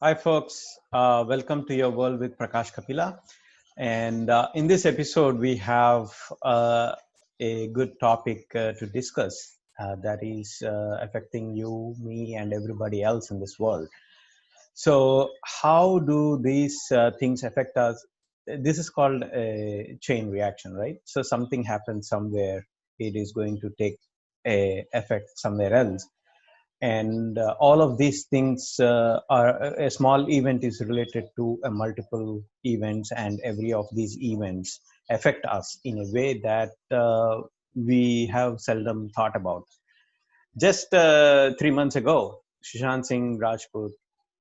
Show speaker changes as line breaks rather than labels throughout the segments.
Hi, folks. Welcome to Your World with Prakash Kapila. And in this episode, we have a good topic to discuss that is affecting you, me, and everybody else in this world. So, how do these things affect us? This is called a chain reaction, right? So, something happens somewhere, it is going to take a effect somewhere else, and all of these things are a small event is related to a multiple events, and every of these events affect us in a way that we have seldom thought about. Just 3 months ago, Sushant Singh Rajput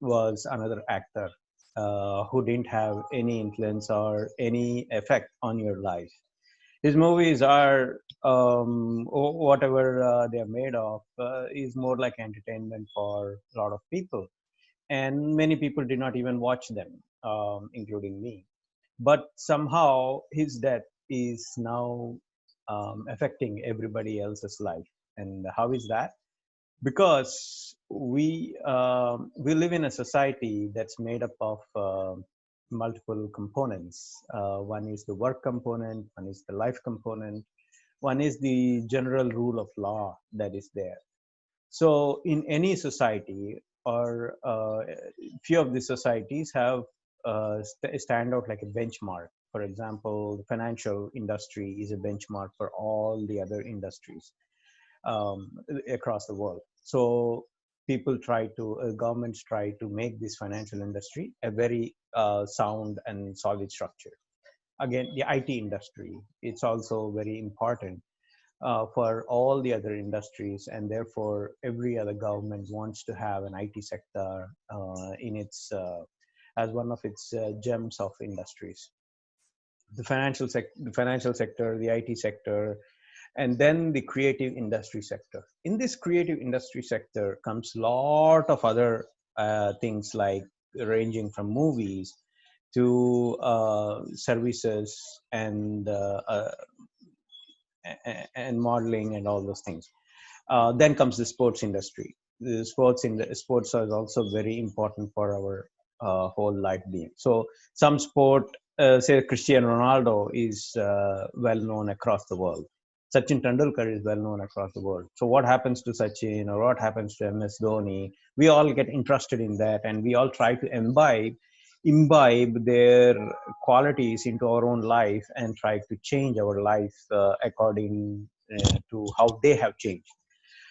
was another actor who didn't have any influence or any effect on your life. His movies are whatever they are made of is more like entertainment for a lot of people, and many people did not even watch them, including me. But somehow his death is now affecting everybody else's life. And how is that? Because we live in a society that's made up of multiple components. One is the work component, one is the life component, one is the general rule of law that is there. So in any society, or few of the societies have stand out like a benchmark. For example, the financial industry is a benchmark for all the other industries um, across the world. So people try to, governments try to make this financial industry a very sound and solid structure. Again, the IT industry, it's also very important for all the other industries, and therefore every other government wants to have an IT sector in its as one of its gems of industries. The financial sector, the IT sector, and then the creative industry sector. In this creative industry sector comes a lot of other things, like ranging from movies to services and and modeling and all those things. Then comes the sports industry. The sports is also very important for our whole life being. So some sport, say Cristiano Ronaldo, is well known across the world. Sachin Tendulkar is well known across the world. So what happens to Sachin or what happens to MS Dhoni? We all get interested in that, and we all try to imbibe their qualities into our own life and try to change our life according to how they have changed.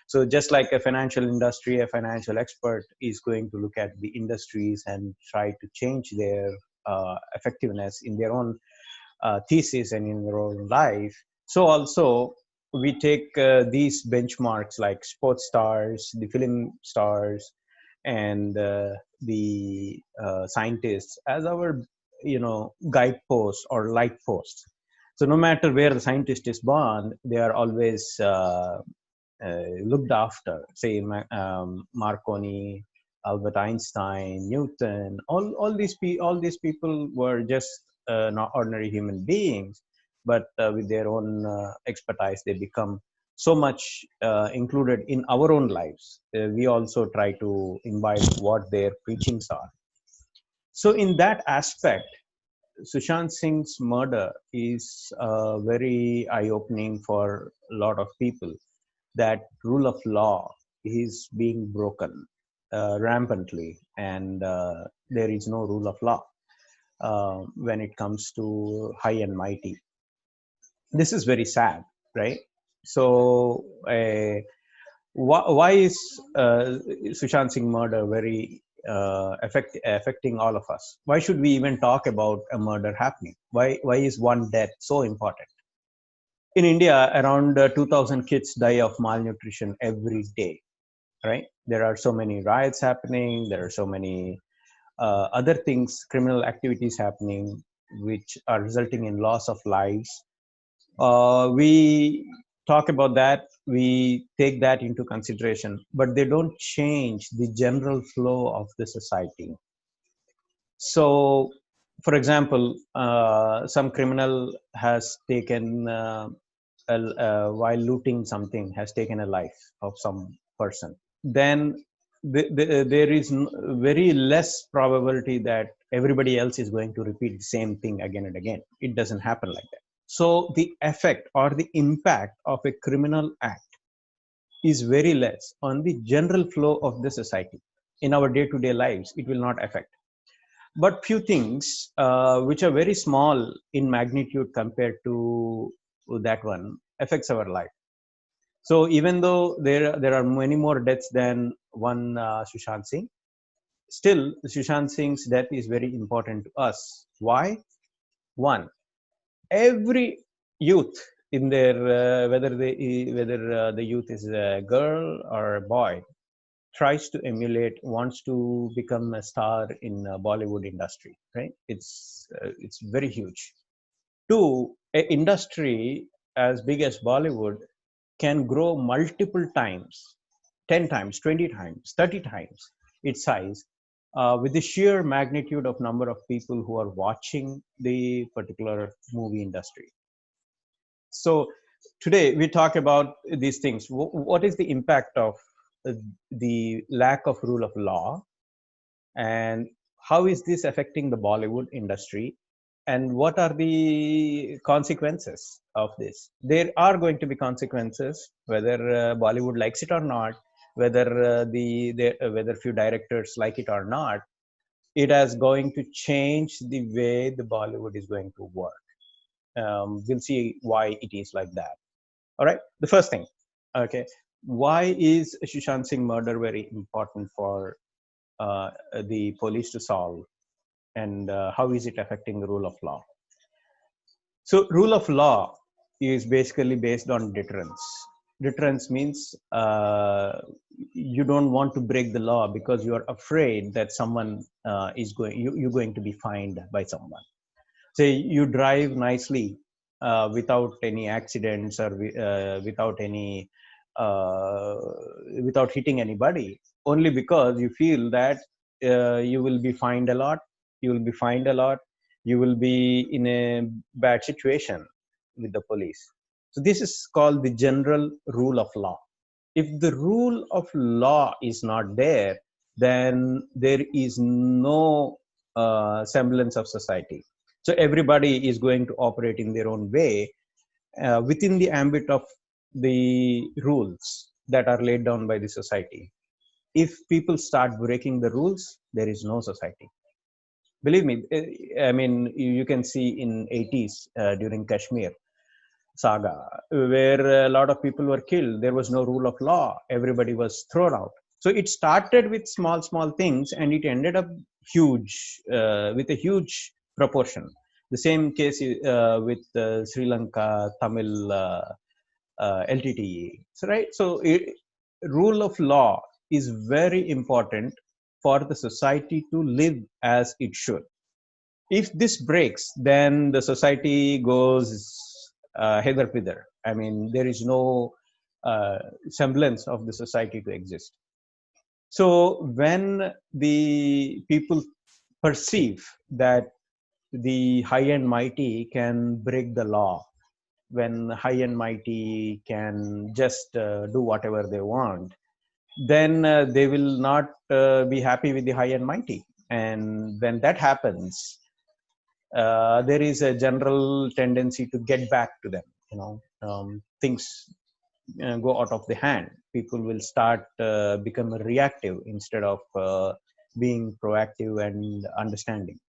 So just like a financial industry, a financial expert is going to look at the industries and try to change their effectiveness in their own thesis and in their own life. So also we take these benchmarks like sports stars, the film stars, and the scientists as our guideposts or light posts. So no matter where the scientist is born, they are always looked after. Say Marconi, Albert Einstein, Newton. All these people were just not ordinary human beings, but with their own expertise, they become so much included in our own lives. We also try to imbibe what their preachings are. So in that aspect, Sushant Singh's murder is very eye-opening for a lot of people, that rule of law is being broken rampantly, and there is no rule of law when it comes to high and mighty. This is very sad, right? So, why is Sushant Singh murder very affecting all of us? Why should we even talk about a murder happening? Why is one death so important? In India, around 2,000 kids die of malnutrition every day, right? There are so many riots happening. There are so many other things, criminal activities happening, which are resulting in loss of lives. We talk about that, we take that into consideration, but they don't change the general flow of the society. So, for example, some criminal has taken, while looting something, has taken a life of some person. Then there is very less probability that everybody else is going to repeat the same thing again and again. It doesn't happen like that. So the effect or the impact of a criminal act is very less on the general flow of the society. In our day-to-day lives, it will not affect. But few things which are very small in magnitude compared to that one affects our life. So even though there are many more deaths than one Sushant Singh, still Sushant Singh's death is very important to us. Why? One, every youth in their whether the youth is a girl or a boy tries to emulate, wants to become a star in Bollywood industry, right? It's very huge. Two, a industry as big as Bollywood can grow multiple times, 10 times, 20 times, 30 times its size, with the sheer magnitude of number of people who are watching the particular movie industry. So today we talk about these things. What is the impact of uh, the lack of rule of law, and how is this affecting the Bollywood industry, and what are the consequences of this? There are going to be consequences, whether Bollywood likes it or not, whether whether few directors like it or not. It is going to change the way the Bollywood is going to work. We'll see why it is like that. All right. The first thing, okay, why is Sushant Singh murder very important for the police to solve, and how is it affecting the rule of law? So rule of law is basically based on deterrence. Deterrence means you don't want to break the law because you are afraid that someone you're going to be fined by someone. Say you drive nicely without any accidents or uh, without hitting anybody, only because you feel that you will be fined a lot, you will be fined a lot, you will be in a bad situation with the police. So this is called the general rule of law. If the rule of law is not there, then there is no semblance of society. So everybody is going to operate in their own way within the ambit of the rules that are laid down by the society. If people start breaking the rules, there is no society. Believe me, I mean, you can see in 80s during Kashmir saga, where a lot of people were killed. There was no rule of law. Everybody was thrown out. So it started with small, small things, and it ended up huge, with a huge proportion. The same case with Sri Lanka Tamil LTTE. So, right. So rule of law is very important for the society to live as it should. If this breaks, then the society goes hither pither. I mean, there is no semblance of the society to exist. So when the people perceive that the high and mighty can break the law, when high and mighty can just do whatever they want, then they will not be happy with the high and mighty. And when that happens, there is a general tendency to get back to them. Things go out of the hand. People will start become reactive instead of being proactive and understanding.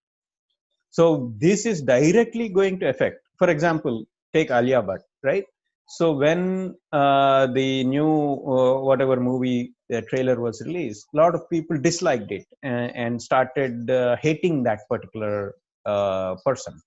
So this is directly going to affect. For example, take Alia Bhatt, right? So when the new whatever movie the trailer was released, a lot of people disliked it and started hating that particular person.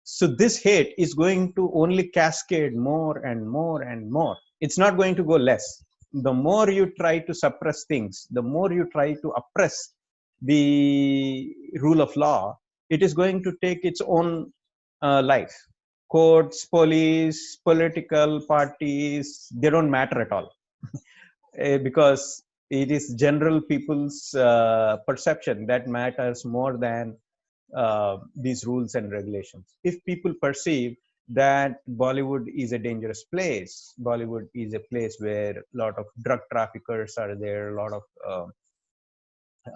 So this hate is going to only cascade more and more and more. It's not going to go less. The more you try to suppress things, the more you try to oppress the rule of law, it is going to take its own life. Courts, police, political parties, they don't matter at all. Because it is general people's perception that matters more than these rules and regulations. If people perceive that Bollywood is a dangerous place. Bollywood is a place where a lot of drug traffickers are there, a lot of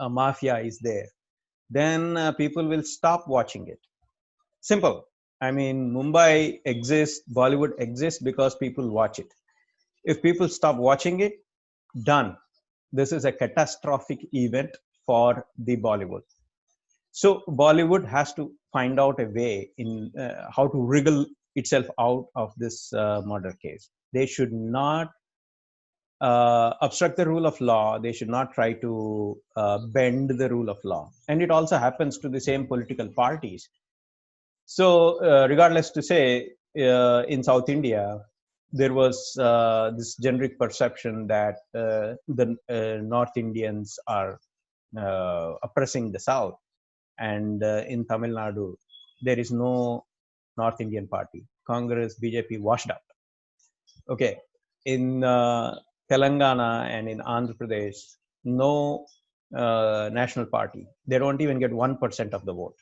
mafia is there, then people will stop watching it. Simple. I mean, Mumbai exists, Bollywood exists because people watch it. If people stop watching it, done. This is a catastrophic event for the Bollywood. So Bollywood has to find out a way in how to wriggle itself out of this murder case. They should not obstruct the rule of law. They should not try to bend the rule of law. And it also happens to the same political parties. So, regardless to say, in South India, there was this generic perception that the North Indians are oppressing the South. And in Tamil Nadu, there is no North Indian party. Congress, BJP washed out. Okay. In Telangana and in Andhra Pradesh, no national party. They don't even get 1% of the vote.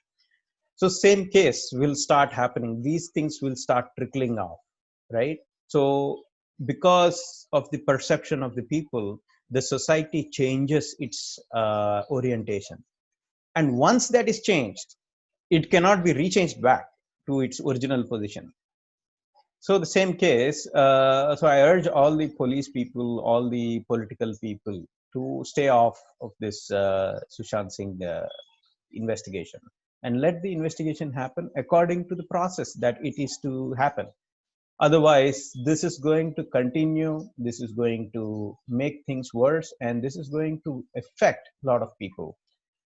So same case will start happening. These things will start trickling out, right? So because of the perception of the people, the society changes its orientation. And once that is changed, it cannot be rechanged back to its original position. So the same case, so I urge all the police people, all the political people to stay off of this Sushant Singh investigation and let the investigation happen according to the process that it is to happen. Otherwise, this is going to continue, this is going to make things worse, and this is going to affect a lot of people,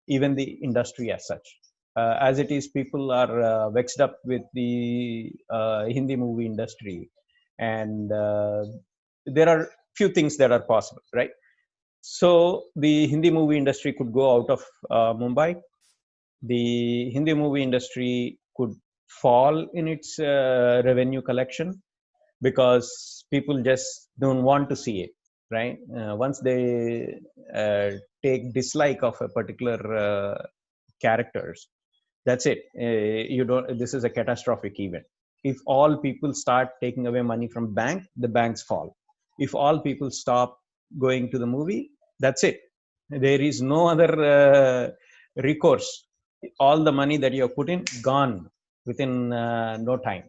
even the industry as such. As it is, people are vexed up with the Hindi movie industry, and there are few things that are possible, right? So the Hindi movie industry could go out of Mumbai. The Hindi movie industry could fall in its revenue collection because people just don't want to see it, right? Once they take dislike of a particular characters, that's it. You don't. This is a catastrophic event. If all people start taking away money from bank, the banks fall. If all people stop going to the movie, that's it. There is no other recourse. All the money that you have put in, gone within no time.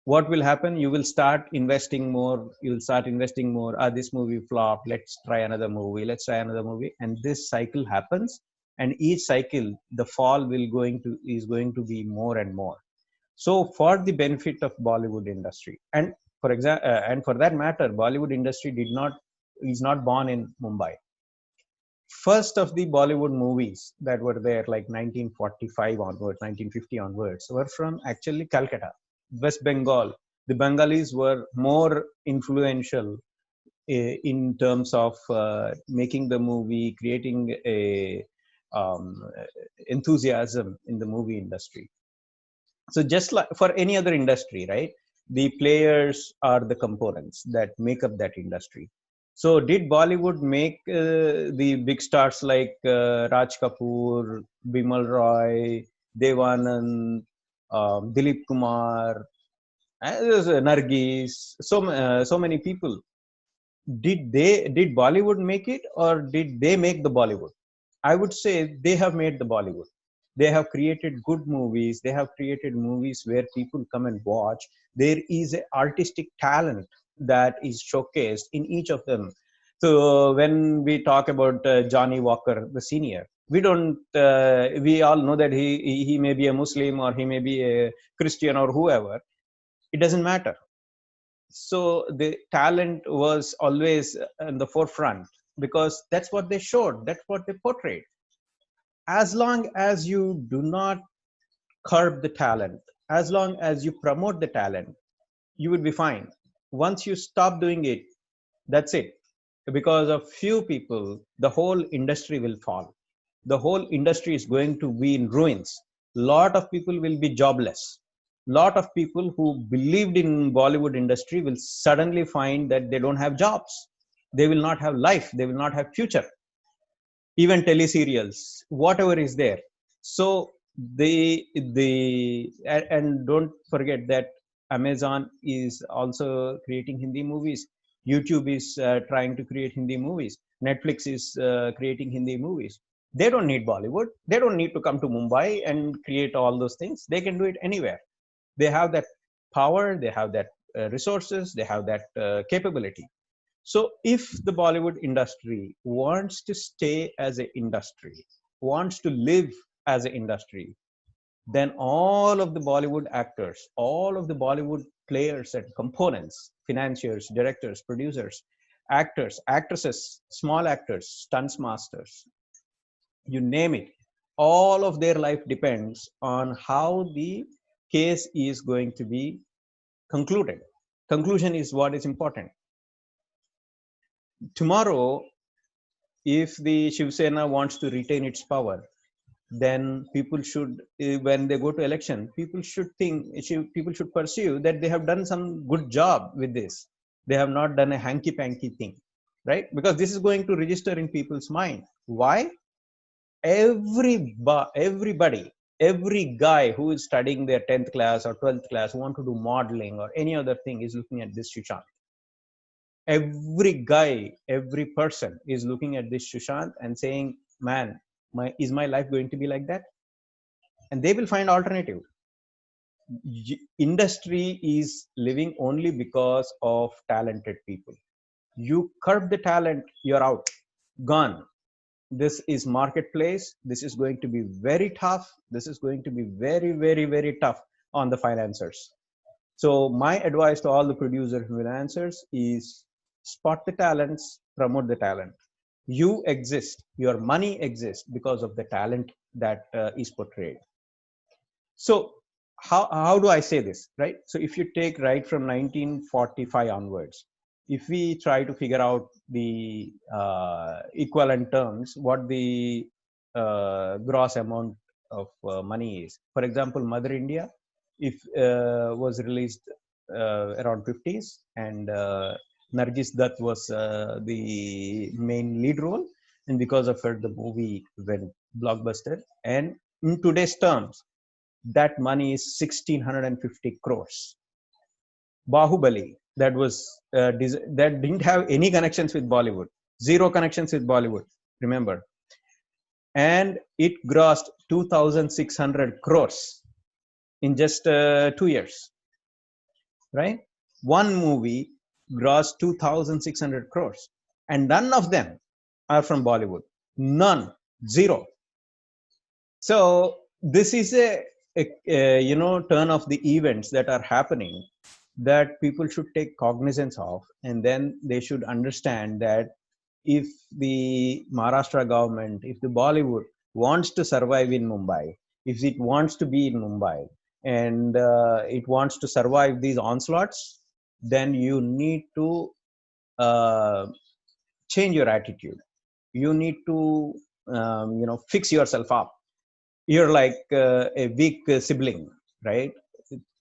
What will happen? You will start investing more. You'll start investing more. This movie flopped. Let's try another movie. Let's try another movie. And this cycle happens. And each cycle, the fall is going to be more and more. So for the benefit of Bollywood industry, and and for that matter, Bollywood industry is not born in Mumbai. First of the Bollywood movies that were there, like 1945 onwards, 1950 onwards, were from actually Calcutta, West Bengal. The Bengalis were more influential in terms of making the movie, creating a enthusiasm in the movie industry. So just like for any other industry, right? The players are the components that make up that industry. So did Bollywood make the big stars like Raj Kapoor, Bimal Roy, Devanand, Dilip Kumar, Nargis, so many people? Did Bollywood make it, or did they make the Bollywood? I would say they have made the Bollywood. They have created good movies. They have created movies where people come and watch. There is an artistic talent that is showcased in each of them. So when we talk about Johnny Walker, the senior, we don't. We all know that he may be a Muslim or he may be a Christian or whoever. It doesn't matter. So the talent was always in the forefront because that's what they showed, that's what they portrayed. As long as you do not curb the talent, as long as you promote the talent, you would be fine. Once you stop doing it, that's it. Because of few people, the whole industry will fall. The whole industry is going to be in ruins. Lot of people will be jobless. Lot of people who believed in Bollywood industry will suddenly find that they don't have jobs. They will not have life. They will not have future. Even teleserials, whatever is there. So and don't forget that Amazon is also creating Hindi movies. YouTube is trying to create Hindi movies. Netflix is creating Hindi movies. They don't need Bollywood. They don't need to come to Mumbai and create all those things. They can do it anywhere. They have that power. They have that resources. They have that capability. So if the Bollywood industry wants to stay as an industry, wants to live as an industry, then all of the Bollywood actors, all of the Bollywood players and components, financiers, directors, producers, actors, actresses, small actors, stunts masters, you name it, all of their life depends on how the case is going to be concluded. Conclusion is what is important. Tomorrow, if the Shiv Sena wants to retain its power, then people should, when they go to election, people should think, people should perceive that they have done some good job with this. They have not done a hanky-panky thing, right? Because this is going to register in people's mind. Why? Everybody, every guy who is studying their 10th class or 12th class, who want to do modeling or any other thing, is looking at this Sushant. Every guy, every person is looking at this Sushant and saying, man, is my life going to be like that? And they will find alternative. Industry is living only because of talented people. You curb the talent, you're out, gone. This is marketplace. This is going to be very tough. This is going to be very, very, very tough on the financiers. So my advice to all the producers and freelancers is spot the talents, promote the talent. You exist, your money exists because of the talent that is portrayed. So how do I say this, right? So if you take right from 1945 onwards, if we try to figure out the equivalent terms, what the gross amount of money is. For example, Mother India, if was released around 50s, and Nargis Dutt was the main lead role, and because of her, the movie went blockbuster. And in today's terms, that money is 1650 crores. Bahubali, that was that didn't have any connections with Bollywood, zero connections with Bollywood, remember, and it grossed 2600 crores in just 2 years, right? One movie grossed 2600 crores, and none of them are from Bollywood, none, zero. So this is a turn of the events that are happening that people should take cognizance of, and then they should understand that if the Maharashtra government, if the Bollywood wants to survive in Mumbai, if it wants to be in Mumbai, and it wants to survive these onslaughts, then you need to uh, change your attitude. You need to fix yourself up. You're like a weak sibling, right?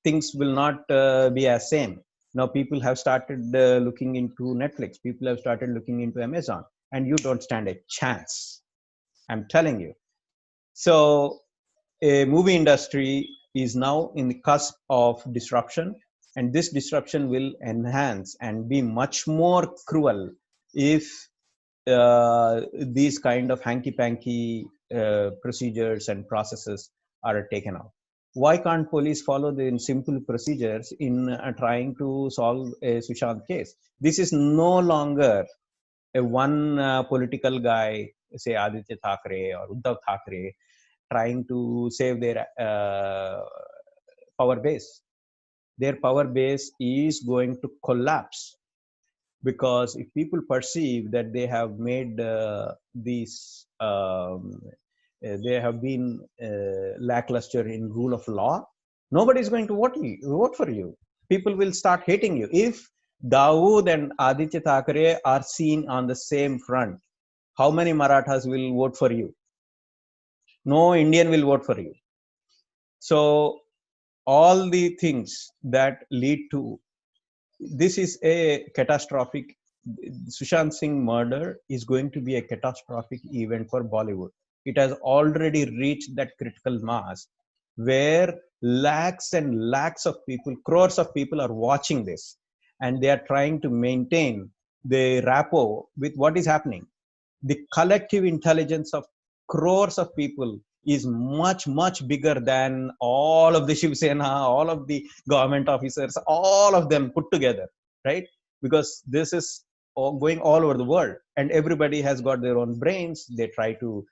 Things will not be as same. Now people have started looking into Netflix. People have started looking into Amazon, and you don't stand a chance. I'm telling you. So a movie industry is now in the cusp of disruption, and this disruption will enhance and be much more cruel if these kind of hanky-panky procedures and processes are taken out. Why can't police follow the simple procedures in trying to solve a Sushant case? This is no longer a one political guy, say Aditya Thackeray or Uddhav Thackeray, trying to save their power base. Their power base is going to collapse, because if people perceive that they have made these they have been lackluster in rule of law, nobody is going to vote for you. People will start hating you. If Dawood and Aditya Thackeray are seen on the same front, how many Marathas will vote for you? No Indian will vote for you. So all the things that lead to this is a catastrophic. Sushant Singh murder is going to be a catastrophic event for Bollywood. It has already reached that critical mass where lakhs and lakhs of people, crores of people are watching this, and they are trying to maintain the rapport with what is happening. The collective intelligence of crores of people is much, much bigger than all of the Shiv Sena, all of the government officers, all of them put together, right? Because this is going all over the world, and everybody has got their own brains. They try to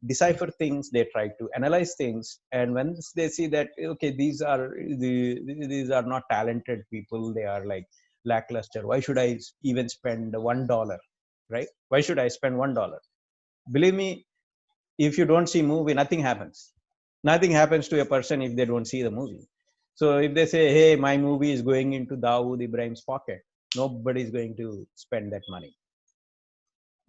decipher things, they try to analyze things, and once they see that, okay, these are not talented people, they are like lackluster, why should I even spend $1, right? Why should I spend $1? Believe me, if you don't see movie, nothing happens. Nothing happens to a person if they don't see the movie. So if they say, hey, my movie is going into Dawood Ibrahim's pocket, nobody is going to spend that money.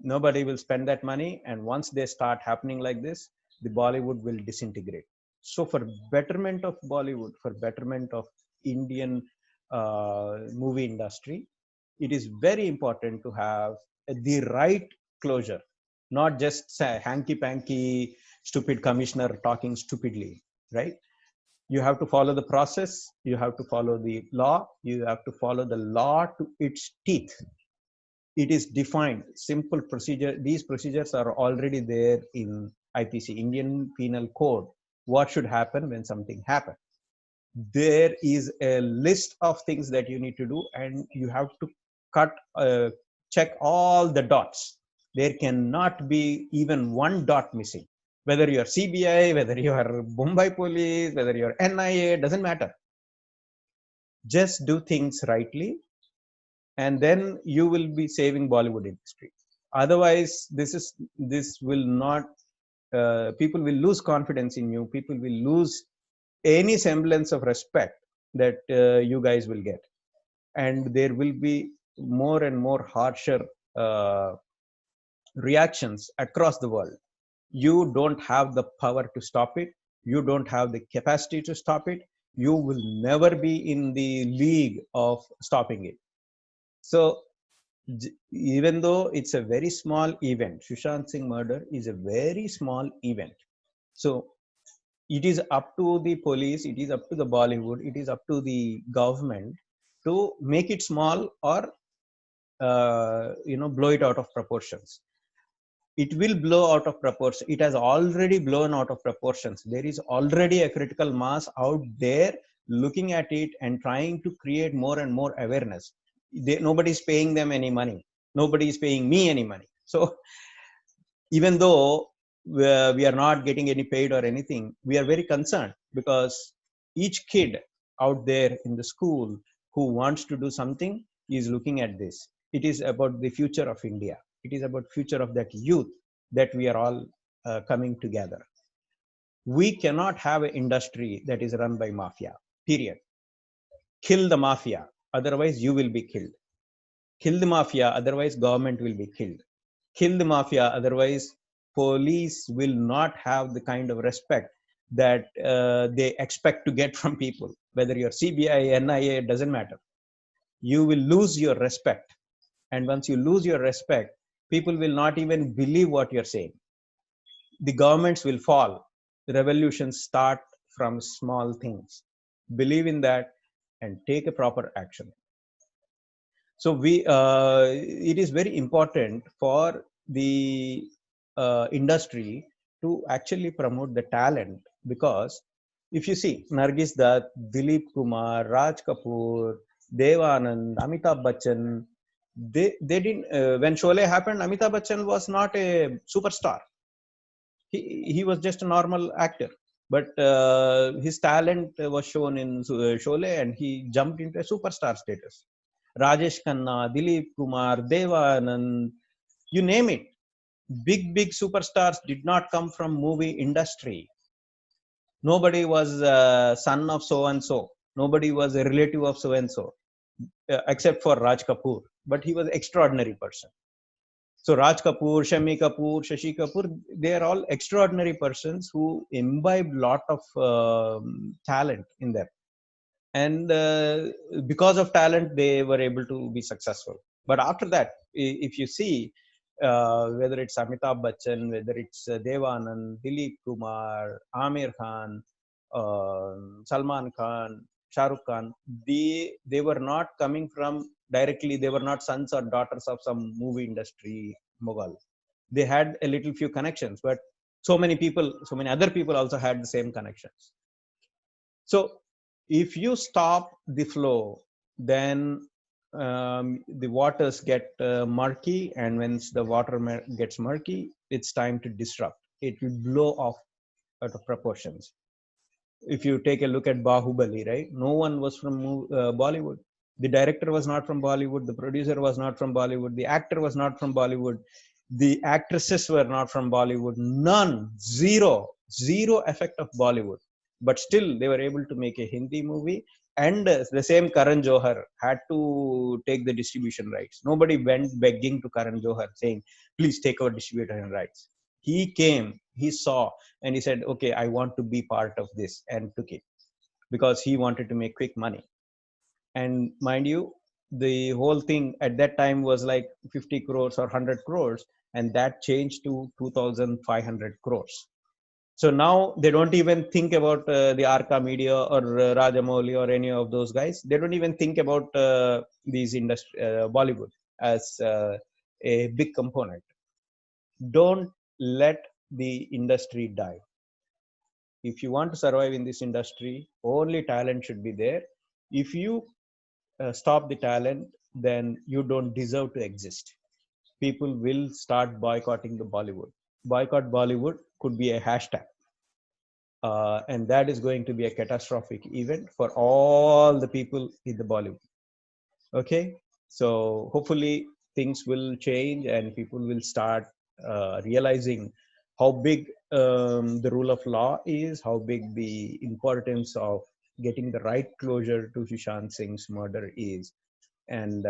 Nobody will spend that money. And once they start happening like this, the Bollywood will disintegrate. So for betterment of Bollywood, for betterment of Indian movie industry, it is very important to have the right closure, not just hanky panky stupid commissioner talking stupidly, right? You have to follow the process, you have to follow the law, you have to follow the law to its teeth. It is defined, simple procedure. These procedures are already there in IPC, Indian Penal Code. What should happen when something happens? There is a list of things that you need to do, and you have to cut check all the dots. There cannot be even one dot missing, whether you are CBI, whether you are Mumbai police, whether you are NIA, doesn't matter. Just do things rightly, and then you will be saving Bollywood industry. Otherwise, this will not, people will lose confidence in you, people will lose any semblance of respect that you guys will get, and there will be more and more harsher uh, reactions across the world. You don't have the power to stop it, you don't have the capacity to stop it, you will never be in the league of stopping it. So even though it's a very small event, Sushant Singh murder is a very small event. So it is up to the police, it is up to the Bollywood, it is up to the government to make it small, or blow it out of proportions. It will blow out of proportion. It has already blown out of proportions. There is already a critical mass out there looking at it and trying to create more and more awareness. Nobody is paying them any money, nobody is paying me any money. So even though we are not getting any paid or anything, we are very concerned, because each kid out there in the school who wants to do something is looking at this. It is about the future of India, it is about future of that youth that we are all coming together. We cannot have an industry that is run by mafia, period. Kill the mafia, otherwise you will be killed. Kill the mafia, otherwise government will be killed. Kill the mafia, otherwise police will not have the kind of respect that they expect to get from people. Whether you're CBI, NIA, it doesn't matter. You will lose your respect, and once you lose your respect, people will not even believe what you're saying. The governments will fall. The revolutions start from small things. Believe in that and take a proper action. So it is very important for the industry to actually promote the talent, because if you see Nargis Dutt, Dilip Kumar, Raj Kapoor, Devanand, Amitabh Bachchan, they didn't, when Sholay happened, Amitabh Bachchan was not a superstar. He was just a normal actor, but his talent was shown in Sholay, and he jumped into a superstar status. Rajesh Khanna, Dilip Kumar, Devanand, you name it. Big superstars did not come from movie industry. Nobody was a son of so and so. Nobody was a relative of so and so, except for Raj Kapoor. But he was an extraordinary person. So Raj Kapoor, Shami Kapoor, Shashi Kapoor, they are all extraordinary persons who imbibed lot of talent in them, and because of talent they were able to be successful. But after that, if you see, whether it's Amitabh Bachchan, whether it's Devanand, Dilip Kumar, Amir Khan, Salman Khan, Shah Rukh Khan, they were not coming from directly. They were not sons or daughters of some movie industry mogul. They had a little few connections, but so many people, so many other people also had the same connections. So if you stop the flow, then the waters get murky, and once the water gets murky, it's time to disrupt. It will blow off out of proportions. If you take a look at Bahubali, right? No one was from Bollywood. The director was not from Bollywood. The producer was not from Bollywood. The actor was not from Bollywood. The actresses were not from Bollywood. None, zero effect of Bollywood. But still, they were able to make a Hindi movie. And the same Karan Johar had to take the distribution rights. Nobody went begging to Karan Johar saying, please take our distribution rights. He came, he saw, and he said, okay, I want to be part of this, and took it because he wanted to make quick money. And mind you, the whole thing at that time was like 50 crores or 100 crores, and that changed to 2,500 crores. So now they don't even think about the Arca Media or Rajamouli or any of those guys. They don't even think about these Bollywood as a big component. Don't let the industry die. If you want to survive in this industry, only talent should be there. If you stop the talent, then you don't deserve to exist. People will start boycotting the Bollywood. Boycott Bollywood could be a hashtag. And that is going to be a catastrophic event for all the people in the Bollywood. Okay, so hopefully things will change and people will start realizing how big the rule of law is, how big the importance of getting the right closure to Sushant Singh's murder is. And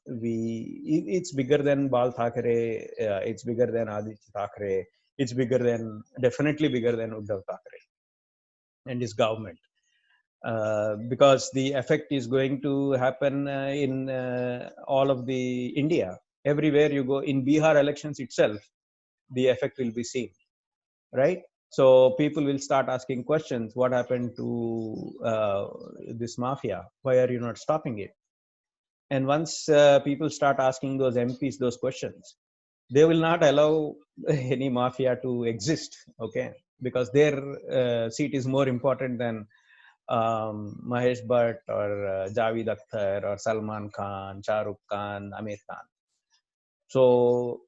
it's bigger than Bal Thackeray, it's bigger than Aditya Thackeray, it's bigger than, definitely bigger than Uddhav Thackeray and his government. Because the effect is going to happen in all of the India. Everywhere you go, in Bihar elections itself, the effect will be seen, right? So people will start asking questions. What happened to this mafia? Why are you not stopping it? And once people start asking those MPs those questions, they will not allow any mafia to exist, okay? Because their seat is more important than Mahesh Bhatt or Javed Akhtar or Salman Khan, Shah Rukh Khan, Amir Khan. So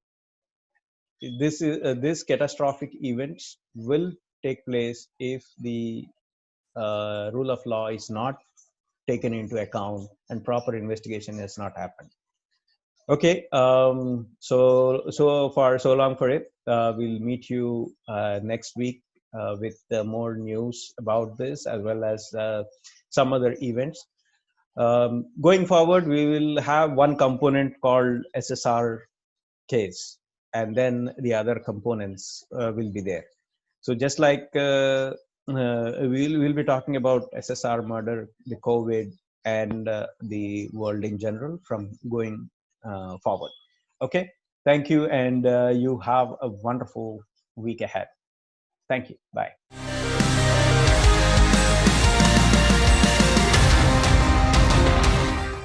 this catastrophic events will take place if the rule of law is not taken into account and proper investigation has not happened. Okay, so long for it. We'll meet you next week with more news about this, as well as some other events. Going forward, we will have one component called SSR case, and then the other components will be there. So just like we'll be talking about SSR murder, the COVID, and the world in general from going forward. Okay, thank you, and you have a wonderful week ahead. Thank you. Bye.